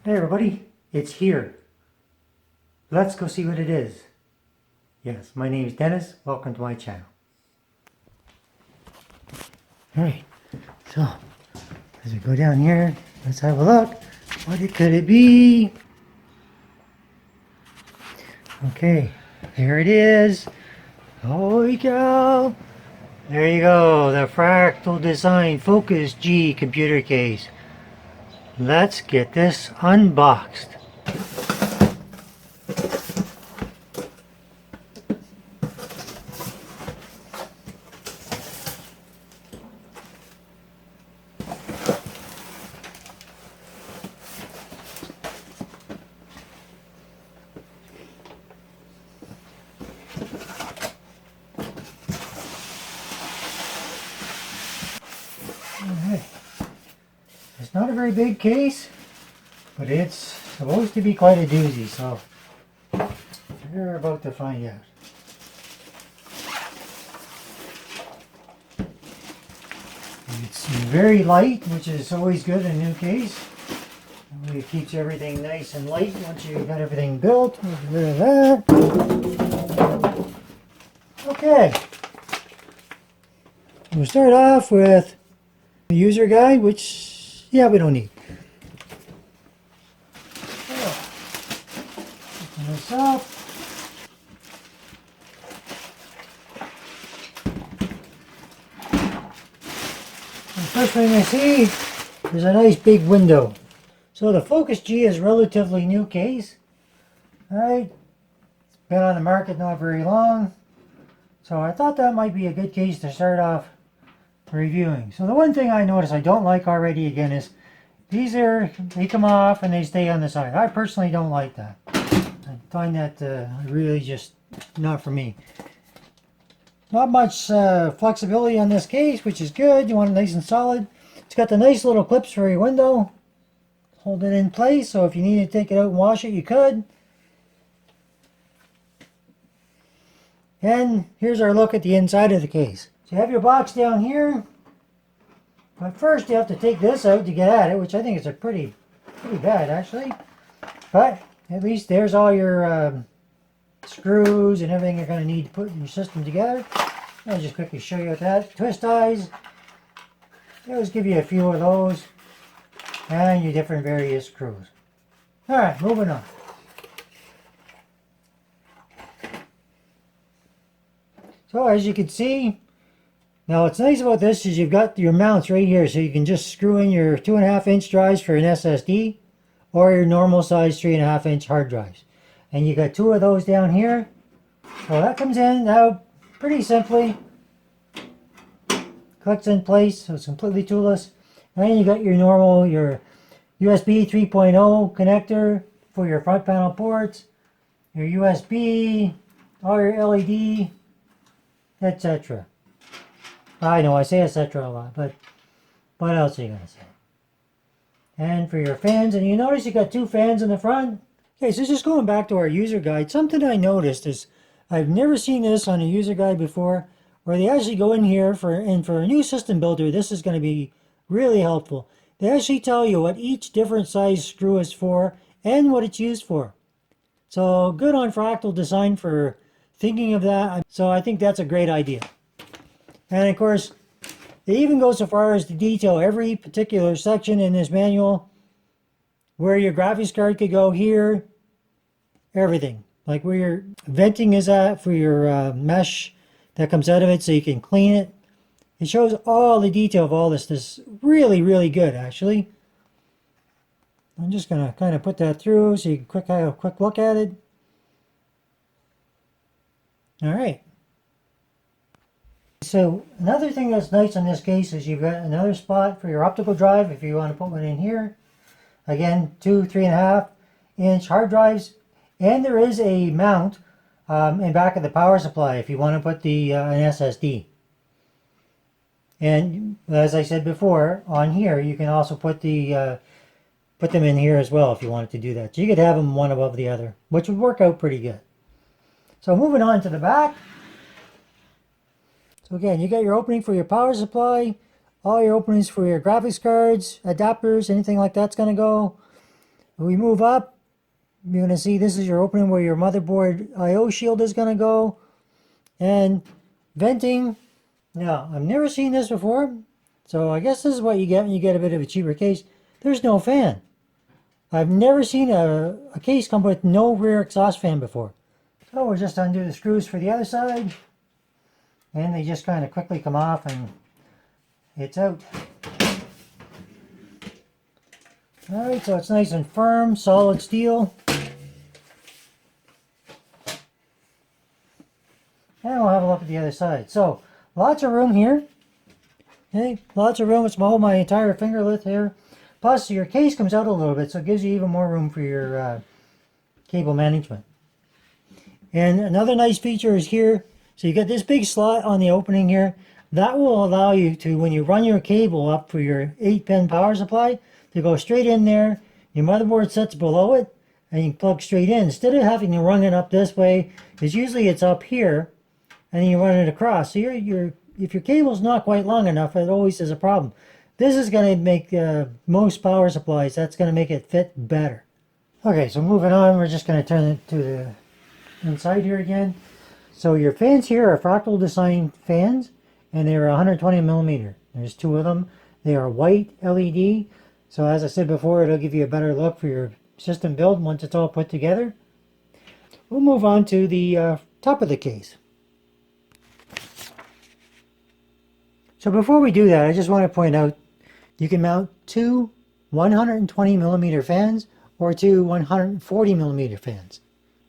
Hey everybody, it's here. Let's go see what it is. Yes, my name is Dennis. Welcome to my channel. Alright, so as we go down here, let's have a look. What could it be? Okay, there it is. Holy cow! There you go, the Fractal Design Focus G computer case. Let's get this unboxed. Alright. It's not a very big case, but it's supposed to be quite a doozy, so we're about to find out. It's very light, which is always good in a new case. It keeps everything nice and light once you've got everything built. Get rid of that. Okay. We'll start off with the user guide, which, yeah, we don't need. So, open this up. The first thing I see is a nice big window. So the Focus G is a relatively new case. Alright, it's been on the market not very long. So I thought that might be a good case to start off reviewing. So the one thing I noticed I don't like already again is they come off and they stay on the side. I personally don't like that. I find that really just not for me. Not much flexibility on this case, which is good. You want it nice and solid. It's got the nice little clips for your window. Hold it in place, so if you need to take it out and wash it, you could. And here's our look at the inside of the case. So you have your box down here. But first you have to take this out to get at it, which I think is a pretty bad actually. But at least there's all your screws and everything you're going to need to put your system together. I'll just quickly show you what that. Twist ties. They always give you a few of those. And your different various screws. Alright, moving on. So as you can see, now what's nice about this is you've got your mounts right here, so you can just screw in your 2.5-inch drives for an SSD or your normal size 3.5-inch hard drives. And you got two of those down here. So that comes in now pretty simply. Clicks in place, so it's completely toolless. And you got your normal, your USB 3.0 connector for your front panel ports, your USB, all your LED, etc. I know I say etc. a lot, but what else are you going to say? And for your fans, and you notice you got two fans in the front. Okay, so just going back to our user guide, something I noticed is I've never seen this on a user guide before, where they actually go in here for a new system builder. This is going to be really helpful. They actually tell you what each different size screw is for and what it's used for. So good on Fractal Design for thinking of that. So I think that's a great idea. And of course, they even go so far as to detail every particular section in this manual, where your graphics card could go here, everything. Like where your venting is at for your mesh that comes out of it so you can clean it. It shows all the detail of all this. This is really, really good, actually. I'm just going to kind of put that through so you can have a quick look at it. All right. So another thing that's nice on this case is you've got another spot for your optical drive if you want to put one in here. Again, 2 3.5-inch hard drives. And there is a mount in back of the power supply if you want to put the an SSD. And as I said before, on here you can also put them in here as well if you wanted to do that. So you could have them one above the other, which would work out pretty good. So moving on to the back. So again, you got your opening for your power supply, all your openings for your graphics cards, adapters, anything like that's going to go. When we move up, you're going to see this is your opening where your motherboard I/O shield is going to go. And venting. Now, I've never seen this before, so I guess this is what you get when you get a bit of a cheaper case. There's no fan. I've never seen a case come with no rear exhaust fan before. So we'll just undo the screws for the other side, and they just kind of quickly come off and it's out. Alright, so it's nice and firm, solid steel. And we'll have a look at the other side. So, lots of room here. Okay, lots of room. It's hold my entire finger width here. Plus, your case comes out a little bit, so it gives you even more room for your cable management. And another nice feature is here. So you got this big slot on the opening here. That will allow you to, when you run your cable up for your 8-pin power supply, to go straight in there. Your motherboard sits below it, and you can plug straight in. Instead of having to run it up this way, because usually it's up here, and then you run it across. So if your cable's not quite long enough, it always is a problem. This is going to make most power supplies, that's going to make it fit better. Okay, so moving on, we're just going to turn it to the inside here again. So your fans here are Fractal design fans, and they're 120 millimeter. There's two of them. They are white LED. So as I said before, it'll give you a better look for your system build once it's all put together. We'll move on to the top of the case. So before we do that, I just want to point out, you can mount two 120 millimeter fans or two 140 millimeter fans.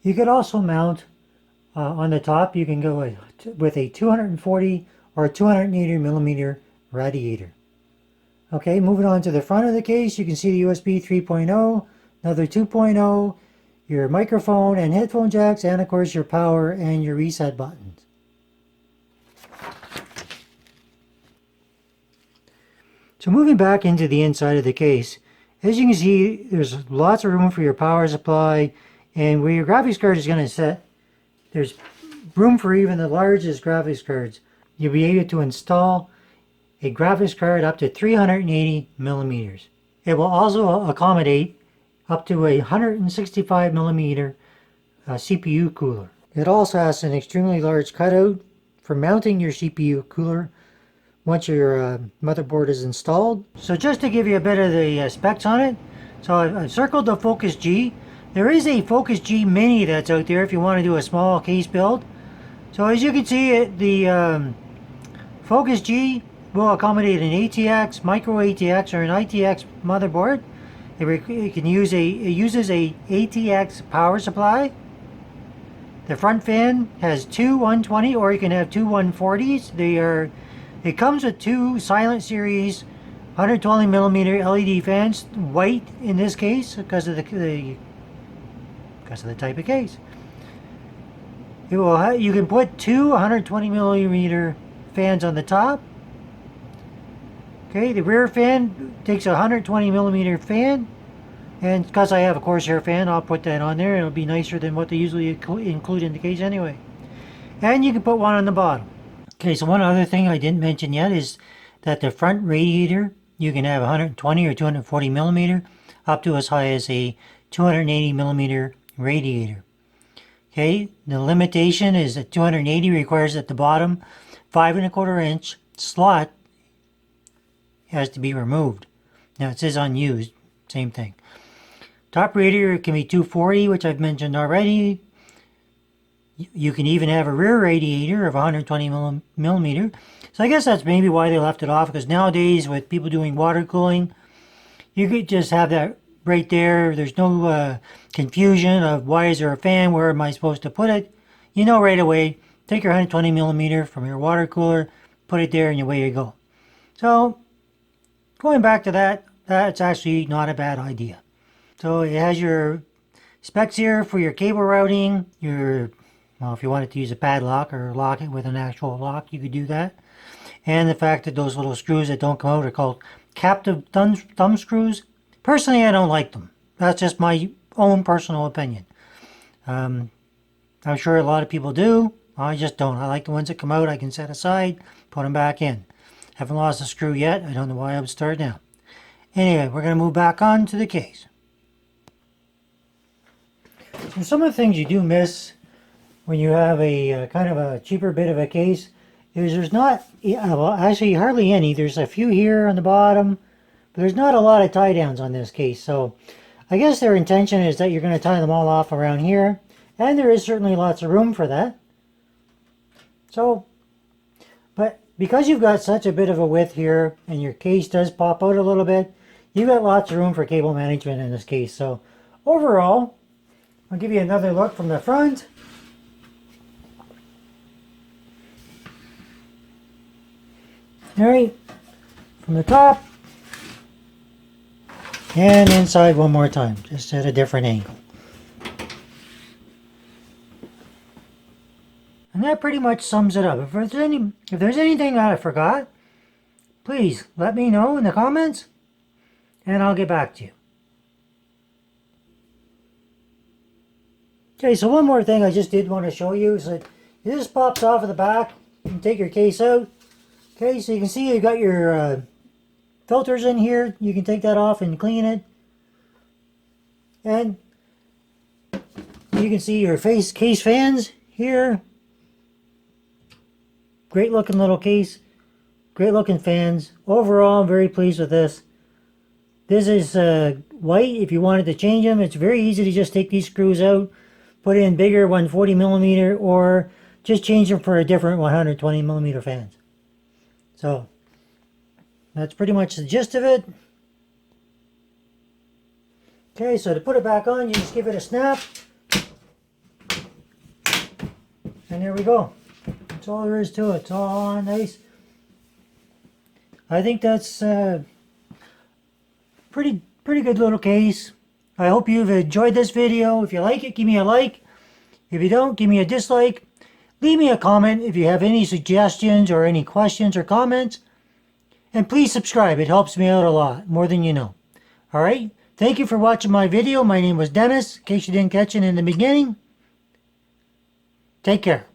You could also mount on the top, you can go with a 240 or 280 millimeter radiator. Okay, moving on to the front of the case, you can see the USB 3.0, another 2.0, your microphone and headphone jacks, and of course your power and your reset buttons. So moving back into the inside of the case, as you can see, there's lots of room for your power supply, and where your graphics card is going to sit, there's room for even the largest graphics cards. You'll be able to install a graphics card up to 380 millimeters. It will also accommodate up to a 165 millimeter CPU cooler. It also has an extremely large cutout for mounting your CPU cooler once your motherboard is installed. So just to give you a bit of the specs on it, so I've circled the Focus G. There is a Focus G Mini that's out there if you want to do a small case build. So as you can see, the Focus G will accommodate an ATX, micro ATX, or an ITX motherboard. It uses a ATX power supply. The front fan has two 120, or you can have two 140s. It comes with two Silent Series 120 millimeter LED fans, white in this case because of the type of case. You can put two 120 millimeter fans on the top. Okay, the rear fan takes a 120 millimeter fan, and because I have a Corsair fan, I'll put that on there. It'll be nicer than what they usually include in the case anyway. And you can put one on the bottom. Okay, so one other thing I didn't mention yet is that the front radiator, you can have 120 or 240 millimeter, up to as high as a 280 millimeter radiator. Okay, the limitation is that 280 requires at the bottom 5 1/4 inch slot has to be removed. Now it says unused, same thing. Top radiator can be 240, which I've mentioned already. You can even have a rear radiator of 120 millimeter. So I guess that's maybe why they left it off, because nowadays with people doing water cooling, you could just have that right there. There's no confusion of why is there a fan, where am I supposed to put it. You know right away, take your 120 millimeter from your water cooler, put it there, and away you go. So going back to that, that's actually not a bad idea. So it has your specs here for your cable routing, if you wanted to use a padlock or lock it with an actual lock, you could do that. And the fact that those little screws that don't come out are called captive thumb screws. Personally, I don't like them. That's just my own personal opinion. I'm sure a lot of people do. I just don't. I like the ones that come out, I can set aside, put them back in. Haven't lost a screw yet. I don't know why I would start now. Anyway, we're going to move back on to the case. And some of the things you do miss when you have a kind of a cheaper bit of a case is there's not, well, actually hardly any. There's a few here on the bottom, but there's not a lot of tie downs on this case. So I guess their intention is that you're going to tie them all off around here, and there is certainly lots of room for that. So, but because you've got such a bit of a width here and your case does pop out a little bit, you've got lots of room for cable management in this case. So overall, I'll give you another look from the front. Alright, from the top and inside one more time, just at a different angle. And that pretty much sums it up. If there's anything that I forgot, please let me know in the comments and I'll get back to you. Okay, so one more thing I just did want to show you is that this pops off of the back. You can take your case out. Okay, so you can see you got your filters in here. You can take that off and clean it. And you can see your case fans here. Great looking little case. Great looking fans. Overall, I'm very pleased with this. This is white. If you wanted to change them, it's very easy to just take these screws out, put in bigger 140 millimeter, or just change them for a different 120 millimeter fans. So that's pretty much the gist of it. Okay, so to put it back on, you just give it a snap. And there we go. That's all there is to it. It's all on nice. I think that's pretty good little case. I hope you've enjoyed this video. If you like it, give me a like. If you don't, give me a dislike. Leave me a comment if you have any suggestions or any questions or comments. And please subscribe. It helps me out a lot, more than you know. Alright? Thank you for watching my video. My name was Dennis, in case you didn't catch it in the beginning. Take care.